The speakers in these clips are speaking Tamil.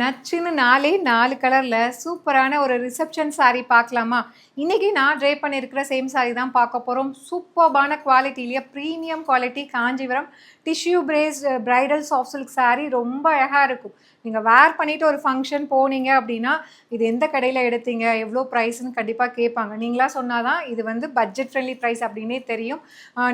நச்சுன்னு 4 கலரில் சூப்பரான ஒரு ரிசப்ஷன் saree பார்க்கலாமா? இன்றைக்கி நான் ட்ரை பண்ணியிருக்கிற சேம் saree தான் பார்க்க போகிறோம். சூப்பர்பான குவாலிட்டிலேயே ப்ரீமியம் குவாலிட்டி காஞ்சிபுரம் டிஷ்யூ பிரேஸ்ட் பிரைடல் சாஃப்ட் சில்க் saree ரொம்ப அழகாக இருக்கும். நீங்கள் வேர் பண்ணிவிட்டு ஒரு ஃபங்க்ஷன் போனீங்க அப்படின்னா இது எந்த கடையில் எடுத்தீங்க, எவ்வளோ ப்ரைஸ்ன்னு கண்டிப்பாக கேட்பாங்க. நீங்களாக சொன்னால் தான் இது வந்து பட்ஜெட் ஃப்ரெண்ட்லி ப்ரைஸ் அப்படின்னே தெரியும்.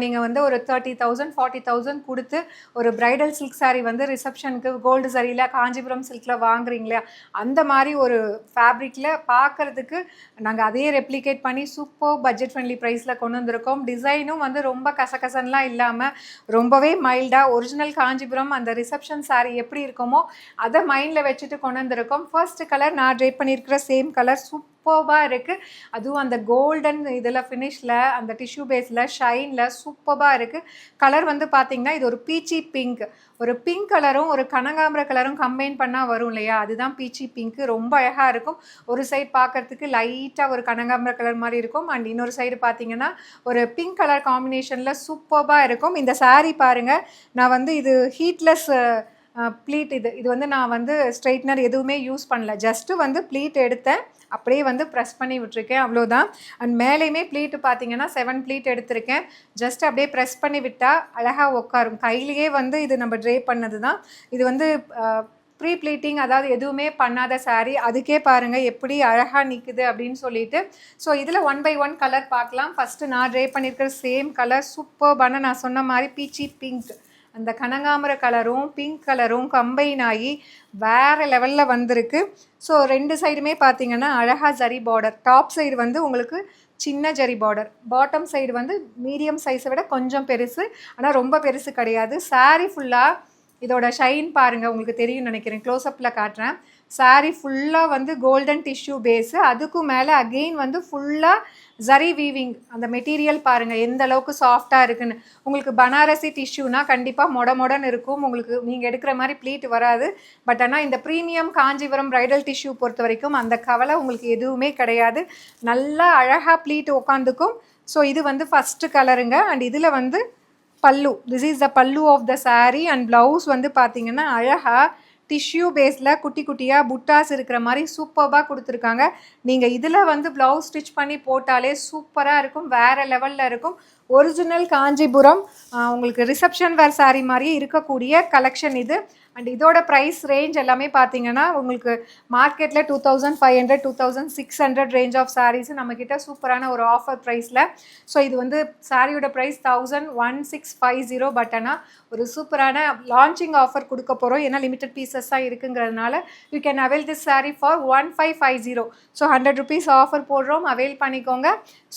நீங்கள் வந்து ஒரு 30,000 40,000 கொடுத்து ஒரு பிரைடல் சில்க் saree வந்து ரிசப்ஷனுக்கு கோல்டு சரியில் காஞ்சிபுரம் சில்கில் வாங்குறீங்களா, அந்த மாதிரி ஒரு ஃபேப்ரிக்கில் பார்க்குறதுக்கு நாங்கள் அதையே ரெப்ளிகேட் பண்ணி சூப்பர் பட்ஜெட் ஃப்ரெண்ட்லி ப்ரைஸில் கொண்டு வந்திருக்கோம். டிசைனும் வந்து ரொம்ப கசகசன்லாம் இல்லாமல் ரொம்பவே மைல்டாக ஒரிஜினல் காஞ்சிபுரம் அந்த ரிசப்ஷன் saree எப்படி இருக்குமோ அதை மைண்டில் வச்சுட்டு கொண்டு வந்திருக்கோம். ஃபர்ஸ்ட் கலர் நான் ட்ரை பண்ணியிருக்கிற சேம் கலர் சூப்பர்பாக இருக்குது. அதுவும் அந்த கோல்டன் இதில் ஃபினிஷில் அந்த டிஷ்யூ பேஸில் ஷைனில் சூப்பர்பாக இருக்குது. கலர் வந்து பார்த்திங்கன்னா இது ஒரு பீச்சி பிங்க், ஒரு பிங்க் கலரும் ஒரு கனகாம்பர கலரும் கம்பைன் பண்ணால் வரும் இல்லையா, அதுதான் பீச்சி பிங்க். ரொம்ப அழகாக இருக்கும். ஒரு சைடு பார்க்குறதுக்கு லைட்டாக ஒரு கனகாம்பர கலர் மாதிரி இருக்கும், அண்ட் இன்னொரு சைடு பார்த்திங்கன்னா ஒரு பிங்க் கலர் காம்பினேஷனில் சூப்பர்பாக இருக்கும். இந்த saree பாருங்கள், நான் வந்து இது ஹீட்லெஸ் ப்ளீட், இது வந்து நான் வந்து ஸ்ட்ரைட்னர் எதுவுமே யூஸ் பண்ணல, ஜஸ்ட்டு வந்து ப்ளீட் எடுத்தேன், அப்படியே வந்து ப்ரெஸ் பண்ணி விட்டுருக்கேன், அவ்வளோதான். அண்ட் மேலேயுமே ப்ளீட்டு பார்த்தீங்கன்னா 7 ப்ளீட் எடுத்திருக்கேன். ஜஸ்ட் அப்படியே ப்ரெஸ் பண்ணி விட்டால் அழகாக உட்காரும். கையிலேயே வந்து இது நம்ம ட்ரே பண்ணது தான். இது வந்து ப்ரீ ப்ளீட்டிங், அதாவது எதுவுமே பண்ணாத saree. அதுக்கே பாருங்கள் எப்படி அழகாக நிற்குது அப்படின்னு சொல்லிட்டு. ஸோ இதில் 1 by 1 கலர் பார்க்கலாம். ஃபஸ்ட்டு நான் ட்ரே பண்ணியிருக்கிற சேம் கலர் சூப்பர்பான, நான் சொன்ன மாதிரி பீச்சி பிங்க், அந்த கனகாம்பர கலரும் பிங்க் கலரும் கம்பைன் ஆகி வேறு லெவலில் வந்திருக்கு. ஸோ ரெண்டு சைடுமே பார்த்தீங்கன்னா அழகாக ஜரி பார்டர். டாப் சைடு வந்து உங்களுக்கு சின்ன ஜரி பார்டர், பாட்டம் சைடு வந்து மீடியம் சைஸை விட கொஞ்சம் பெருசு, ஆனால் ரொம்ப பெருசு கிடையாது. saree ஃபுல்லாக இதோட ஷைன் பாருங்கள், உங்களுக்கு தெரியும்னு நினைக்கிறேன், க்ளோஸ்அப்பில் காட்டுறேன். saree ஃபுல்லாக வந்து கோல்டன் டிஷ்யூ பேஸு, அதுக்கும் மேலே அகெயின் வந்து ஃபுல்லாக ஜரி வீவிங். அந்த மெட்டீரியல் பாருங்கள் எந்த அளவுக்கு சாஃப்டாக இருக்குன்னு. உங்களுக்கு பனாரசி டிஷ்யூனா கண்டிப்பாக மொடன்னு இருக்கும், உங்களுக்கு நீங்கள் எடுக்கிற மாதிரி ப்ளீட் வராது. பட் ஆனால் இந்த ப்ரீமியம் காஞ்சிபுரம் பிரைடல் டிஷ்யூ பொறுத்த வரைக்கும் அந்த கவலை உங்களுக்கு எதுவுமே கிடையாது. நல்லா அழகாக ப்ளீட் உட்காந்துக்கும். ஸோ இது வந்து ஃபஸ்ட்டு கலருங்க. அண்ட் இதில் வந்து பல்லு, this is the pallu of the saree. And blouse வந்து பார்த்திங்கன்னா அழகாக டிஷ்யூ பேஸில் குட்டி குட்டியாக புட்டாஸ் இருக்கிற மாதிரி சூப்பராக கொடுத்துருக்காங்க. நீங்கள் இதில் வந்து ப்ளவுஸ் ஸ்டிச் பண்ணி போட்டாலே சூப்பராக இருக்கும், வேறு லெவலில் இருக்கும். ஒரிஜினல் காஞ்சிபுரம் உங்களுக்கு ரிசப்ஷன் வேர் saree மாதிரியே இருக்கக்கூடிய கலெக்ஷன் இது. அண்ட் இதோட ப்ரைஸ் ரேஞ்ச் எல்லாமே பார்த்தீங்கன்னா உங்களுக்கு மார்க்கெட்டில் 2500 2600 ரேஞ்ச் ஆஃப் சாரீஸ் நம்மக்கிட்ட சூப்பரான ஒரு ஆஃபர் ப்ரைஸில். ஸோ இது வந்து சாரியோட ப்ரைஸ் 1650. பட் ஆனால் ஒரு சூப்பரான லான்ச்சிங் ஆஃபர் கொடுக்க போகிறோம், ஏன்னா லிமிடெட் பீசஸ் தான் இருக்குங்கிறதுனால. You can avail this saree for 1550. So 100 rupees offer போடுறோம், அவைல் பண்ணிக்கோங்க.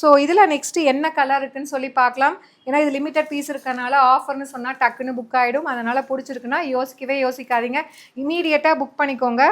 ஸோ இதில் நெக்ஸ்ட்டு என்ன கலர் இருக்குன்னு சொல்லி பார்க்கலாம். ஏன்னா இது லிமிட்டட் பீஸ் இருக்கனால ஆஃபர்னு சொன்னால் டக்குன்னு புக் ஆகிடும். அதனால் பிடிச்சிருக்குன்னா யோசிக்காதீங்க, இமீடியட்டாக புக் பண்ணிக்கோங்க.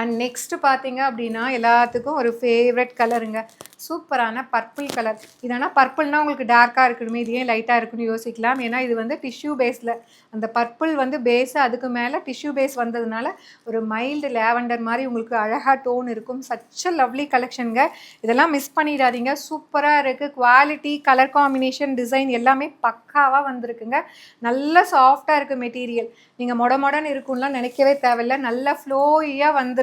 அண்ட் நெக்ஸ்ட்டு பார்த்தீங்க அப்படின்னா எல்லாத்துக்கும் ஒரு ஃபேவரட் கலருங்க, சூப்பரான பர்பிள் கலர். இதனால் பர்பிள்னால் உங்களுக்கு டார்க்காக இருக்கணுமே, இது ஏன் லைட்டாக இருக்குன்னு யோசிக்கலாம். ஏன்னா இது வந்து டிஷ்யூ பேஸில் அந்த பர்பிள் வந்து பேஸு, அதுக்கு மேலே டிஷ்யூ பேஸ் வந்ததுனால ஒரு மைல்டு லேவண்டர் மாதிரி உங்களுக்கு அழகாக டோன் இருக்கும். சச் லவ்லி கலெக்ஷனுங்க, இதெல்லாம் மிஸ் பண்ணிடாதீங்க. சூப்பராக இருக்குது, குவாலிட்டி, கலர் காம்பினேஷன், டிசைன் எல்லாமே பக்காவாக வந்திருக்குங்க. நல்ல சாஃப்டாக இருக்குது மெட்டீரியல். நீங்கள் மொடன்னு இருக்கும்லாம் நினைக்கவே தேவையில்லை, நல்ல ஃப்ளோயாக வந்திருக்கு.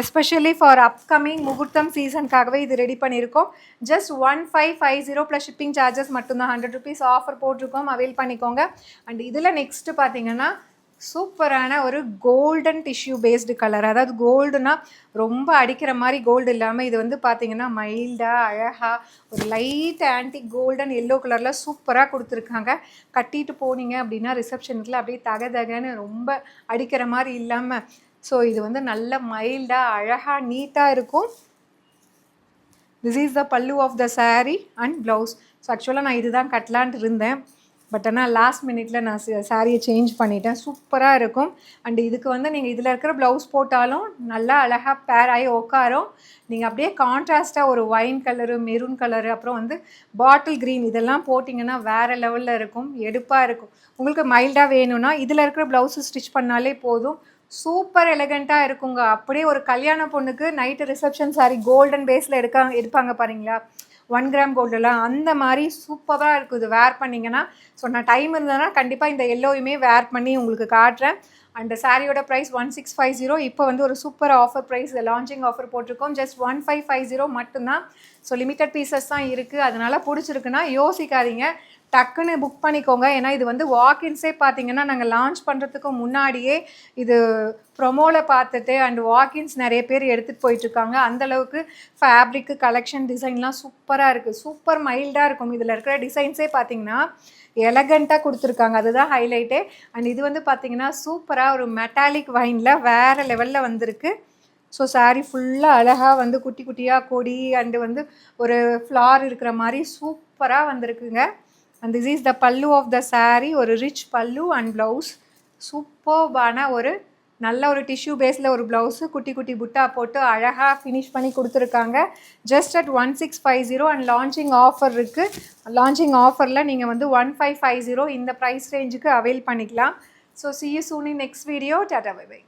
எஸ்பெஷலி ஃபார் அப்கமிங் முகூர்த்தம் சீசனுக்காகவே இது ரெடி பண்ணியிருக்கோம். ஜஸ்ட் 1550 ப்ளஸ் ஷிப்பிங் சார்ஜஸ் மட்டும்தான். 100 rupees ஆஃபர் போட்டிருக்கோம், அவைல் பண்ணிக்கோங்க. அண்ட் இதில் நெக்ஸ்ட்டு பார்த்தீங்கன்னா சூப்பரான ஒரு கோல்டன் டிஷ்யூ பேஸ்டு கலர். அதாவது கோல்டுனா ரொம்ப அடிக்கிற மாதிரி கோல்டு இல்லாமல் இது வந்து பார்த்திங்கன்னா மைல்டாக அழகாக ஒரு லைட் ஆன்டிக் கோல்டன் எல்லோ கலரில் சூப்பராக கொடுத்துருக்காங்க. கட்டிட்டு போனீங்க அப்படின்னா ரிசப்ஷனுக்குள்ள அப்படியே தகன்னு ரொம்ப அடிக்கிற மாதிரி இல்லாமல், ஸோ இது வந்து நல்ல மைல்டாக அழகாக நீட்டாக இருக்கும். This is the pallu of the saree and blouse. So ஆக்சுவலாக நான் இது தான் கட்டலான்ட்டு இருந்தேன், பட் ஆனால் லாஸ்ட் மினிட்ல நான் சாரியை சேஞ்ச் பண்ணிட்டேன். சூப்பராக இருக்கும். அண்ட் இதுக்கு வந்து நீங்கள் இதில் இருக்கிற ப்ளவுஸ் போட்டாலும் நல்லா அழகாக பேர் ஆகி உட்காரும். நீங்கள் அப்படியே கான்ட்ராஸ்ட்டாக ஒரு ஒயின் கலரு, மெரூன் கலரு, அப்புறம் வந்து பாட்டில் க்ரீன் இதெல்லாம் போட்டிங்கன்னா வேறு லெவலில் இருக்கும், எடுப்பாக இருக்கும். உங்களுக்கு மைல்டாக வேணும்னா இதில் இருக்கிற ப்ளவுஸு ஸ்டிச் பண்ணாலே போதும், சூப்பர் எலகண்ட்டாக இருக்குங்க. அப்படியே ஒரு கல்யாண பொண்ணுக்கு நைட்டு ரிசப்ஷன் saree கோல்டன் பேஸில் எடுப்பாங்க பாருங்களா, 1 கிராம் கோல்டெல்லாம், அந்த மாதிரி சூப்பராக இருக்குது வேர் பண்ணிங்கன்னா. ஸோ நான் டைம் இருந்ததுன்னா கண்டிப்பாக இந்த எல்லோயுமே வேர் பண்ணி உங்களுக்கு காட்டுறேன். அண்ட் சாரியோட ப்ரைஸ் 1650. இப்போ வந்து ஒரு super offer price launching offer போட்டிருக்கோம். ஜஸ்ட் 1550 மட்டும்தான். ஸோ லிமிட்டட் பீசஸ் தான் இருக்குது. அதனால் பிடிச்சிருக்குன்னா யோசிக்காதீங்க, டக்குன்னு புக் பண்ணிக்கோங்க. ஏன்னா இது வந்து வாக்கின்ஸே பார்த்தீங்கன்னா நாங்கள் லான்ச் பண்ணுறதுக்கு முன்னாடியே இது ப்ரொமோவில் பார்த்துட்டு அண்ட் வாக்கின்ஸ் நிறைய பேர் எடுத்துகிட்டு போயிட்டுருக்காங்க. அந்தளவுக்கு ஃபேப்ரிக்கு கலெக்ஷன் டிசைன்லாம் சூப்பராக இருக்குது. சூப்பர் மைல்டாக இருக்கும். இதில் இருக்கிற டிசைன்ஸே பார்த்தீங்கன்னா எலகண்ட்டாக கொடுத்துருக்காங்க. அதுதான் ஹைலைட்டே. அண்ட் இது வந்து பார்த்தீங்கன்னா சூப்பராக ஒரு மெட்டாலிக் வைனில் வேறு லெவலில் வந்திருக்கு. ஸோ சாரீ ஃபுல்லாக அழகாக வந்து குட்டி குட்டியாக கொடி அண்டு வந்து ஒரு ஃப்ளார் இருக்கிற மாதிரி சூப்பராக வந்திருக்குங்க. And this is the pallu of த சாரீ. ஒரு ரிச் பல்லு அண்ட் ப்ளவுஸ். சூப்பர்பான ஒரு நல்ல ஒரு டிஷ்யூ பேஸில் ஒரு ப்ளவுஸு குட்டி குட்டி புட்டா போட்டு அழகாக ஃபினிஷ் பண்ணி கொடுத்துருக்காங்க. Just at 1650. And launching offer இருக்குது. லான்ச்சிங் ஆஃபரில் நீங்கள் வந்து 1550 இந்த ப்ரைஸ் ரேஞ்சுக்கு அவைல் பண்ணிக்கலாம். So see you soon in next video. Tata bye bye.